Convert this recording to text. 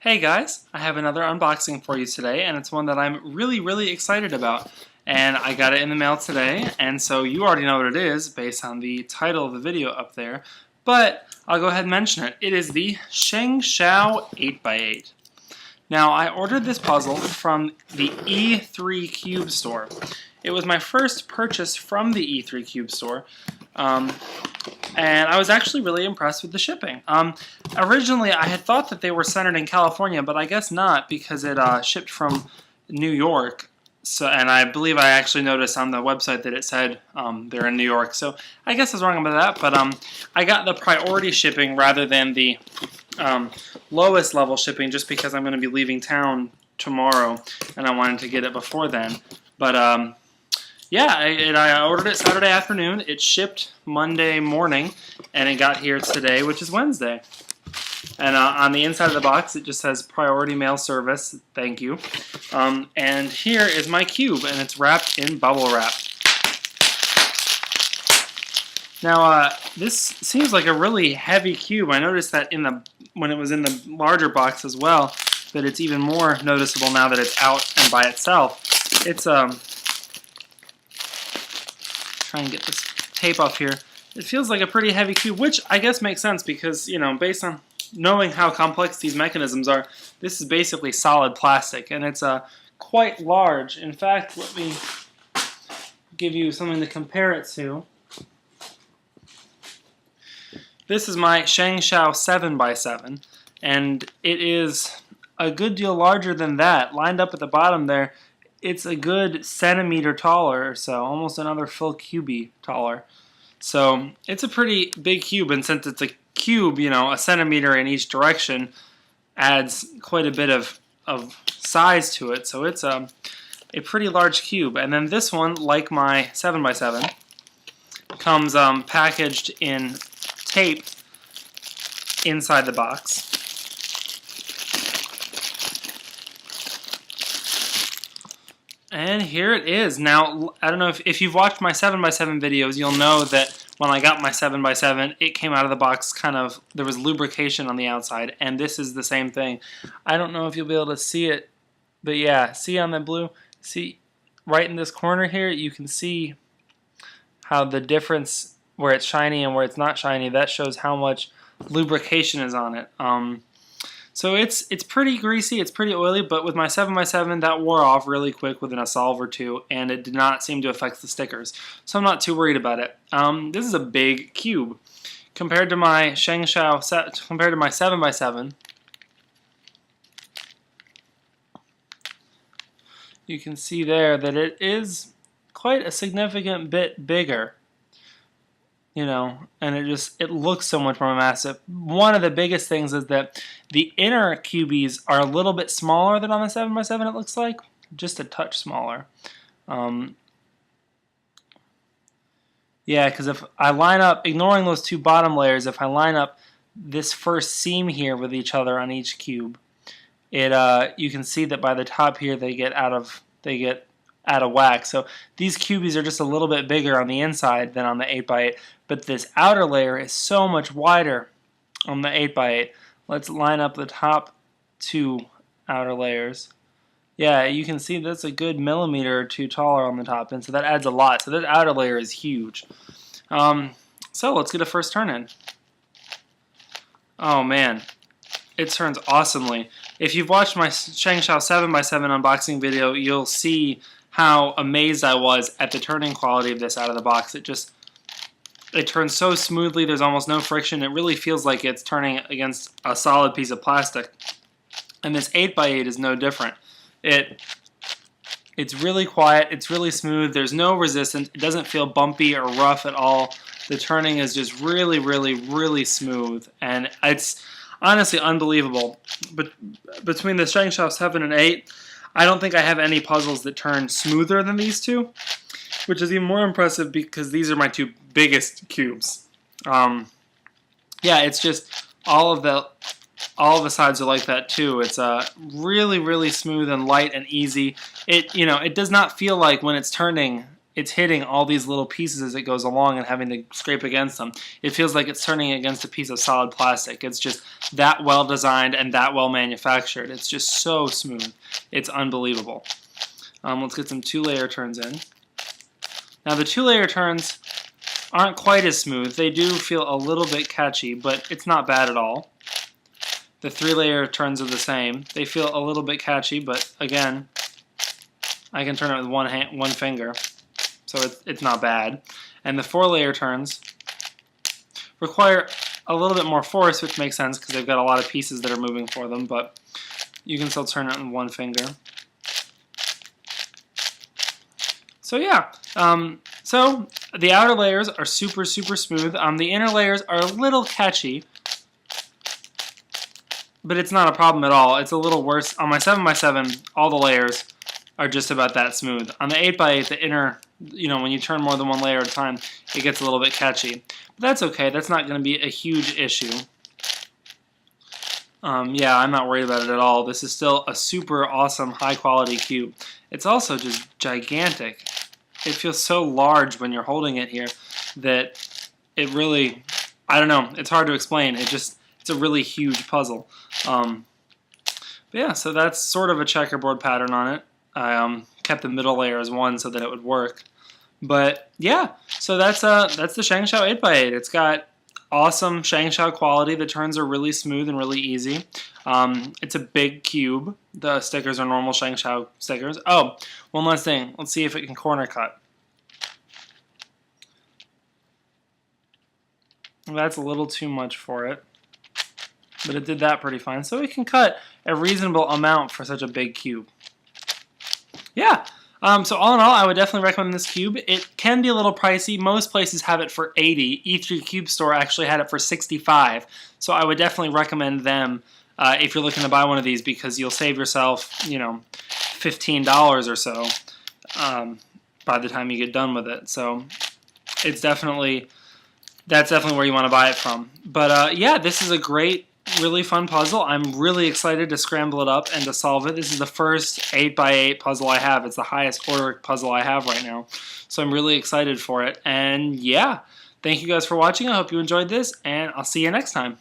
Hey guys, I have another unboxing for you today, and it's one that I'm really excited about. And I got it in the mail today, and so you already know what it is based on the title of the video up there, but I'll go ahead and mention it. It is the ShengShou 8x8. Now, I ordered this puzzle from the E3 Cube store. It was my first purchase from the E3 Cube store, and I was actually really impressed with the shipping. Originally, I had thought that they were centered in California, but I guess not because it shipped from New York. So, and I believe I actually noticed on the website that it said they're in New York. So I guess I was wrong about that, but I got the priority shipping rather than the lowest level shipping just because I'm going to be leaving town tomorrow, and I wanted to get it before then. But yeah, I ordered it Saturday afternoon. It shipped Monday morning, and it got here today, which is Wednesday. And on the inside of the box, it just says Priority Mail Service, thank you. And here is my cube, and it's wrapped in bubble wrap. Now, this seems like a really heavy cube. I noticed that when it was in the larger box as well, but it's even more noticeable now that it's out and by itself. It's try and get this tape off here. It feels like a pretty heavy cube, which I guess makes sense because, you know, based on knowing how complex these mechanisms are, this is basically solid plastic, and it's quite large. In fact, let me give you something to compare it to. This is my ShengShou 7x7, and it is a good deal larger than that. Lined up at the bottom there, it's a good centimeter taller or so, almost another full cubey taller. So it's a pretty big cube, and since it's a cube, you know, a centimeter in each direction adds quite a bit of size to it. So it's a pretty large cube. And then this one, like my 7x7, comes packaged in tape inside the box. And here it is. Now, I don't know if you've watched my 7x7 videos, you'll know that when I got my 7x7, it came out of the box there was lubrication on the outside, and this is the same thing. I don't know if you'll be able to see it, but yeah, see on the blue? See, right in this corner here, you can see how the difference where it's shiny and where it's not shiny, that shows how much lubrication is on it. So it's pretty greasy, it's pretty oily, but with my 7x7 that wore off really quick within a solve or two, and it did not seem to affect the stickers. So I'm not too worried about it. This is a big cube. Compared to my ShengShou, compared to my 7x7, you can see there that it is quite a significant bit bigger. You know, and it looks so much more massive. One of the biggest things is that the inner cubies are a little bit smaller than on the 7x7, it looks like. Just a touch smaller. Yeah, because if I line up, ignoring those two bottom layers, if I line up this first seam here with each other on each cube, you can see that by the top here they get out of whack. So these cubies are just a little bit bigger on the inside than on the 8x8, but this outer layer is so much wider on the 8x8. Let's line up the top two outer layers. Yeah, you can see that's a good millimeter or two taller on the top, and so that adds a lot. So that outer layer is huge. So let's get a first turn in. Oh man, it turns awesomely. If you've watched my ShengShou 7x7 unboxing video, you'll see how amazed I was at the turning quality of this out of the box. It turns so smoothly, there's almost no friction. It really feels like it's turning against a solid piece of plastic. And this 8x8 is no different. It's really quiet, it's really smooth, there's no resistance, it doesn't feel bumpy or rough at all. The turning is just really smooth, and it's honestly unbelievable. But between the ShengShou 7 and 8, I don't think I have any puzzles that turn smoother than these two, which is even more impressive because these are my two biggest cubes. Yeah, it's just all of the sides are like that too. It's really smooth and light and easy. It does not feel like when it's turning it's hitting all these little pieces as it goes along and having to scrape against them. It feels like it's turning against a piece of solid plastic. It's just that well designed and that well manufactured. It's just so smooth. It's unbelievable. Let's get some 2-layer turns in. Now the 2-layer turns aren't quite as smooth. They do feel a little bit catchy, but it's not bad at all. The 3-layer turns are the same. They feel a little bit catchy, but again, I can turn it with one finger, so it's not bad. And the 4-layer turns require a little bit more force, which makes sense because they've got a lot of pieces that are moving for them, but you can still turn it with one finger. So yeah, so the outer layers are super, super smooth. The inner layers are a little catchy, but it's not a problem at all. It's a little worse. On my 7x7, all the layers are just about that smooth. On the 8x8, the inner, when you turn more than one layer at a time, it gets a little bit catchy. But that's okay. That's not going to be a huge issue. Yeah, I'm not worried about it at all. This is still a super awesome, high-quality cube. It's also just gigantic. It feels so large when you're holding it here that it really, I don't know, it's hard to explain. It's a really huge puzzle. But yeah, so that's sort of a checkerboard pattern on it. I kept the middle layer as one so that it would work. But yeah, so that's the ShengShou 8x8. It's got awesome ShengShou quality. The turns are really smooth and really easy. It's a big cube. The stickers are normal ShengShou stickers. Oh, one last thing. Let's see if it can corner cut. That's a little too much for it, but it did that pretty fine. So it can cut a reasonable amount for such a big cube. Yeah. So all in all, I would definitely recommend this cube. It can be a little pricey. Most places have it for $80. E3 Cube Store actually had it for $65. So I would definitely recommend them if you're looking to buy one of these, because you'll save yourself, $15 or so by the time you get done with it. So that's definitely where you want to buy it from. But yeah, this is a great, really fun puzzle. I'm really excited to scramble it up and to solve it. This is the first 8x8 puzzle I have. It's the highest order puzzle I have right now. So I'm really excited for it. And yeah, thank you guys for watching. I hope you enjoyed this, and I'll see you next time.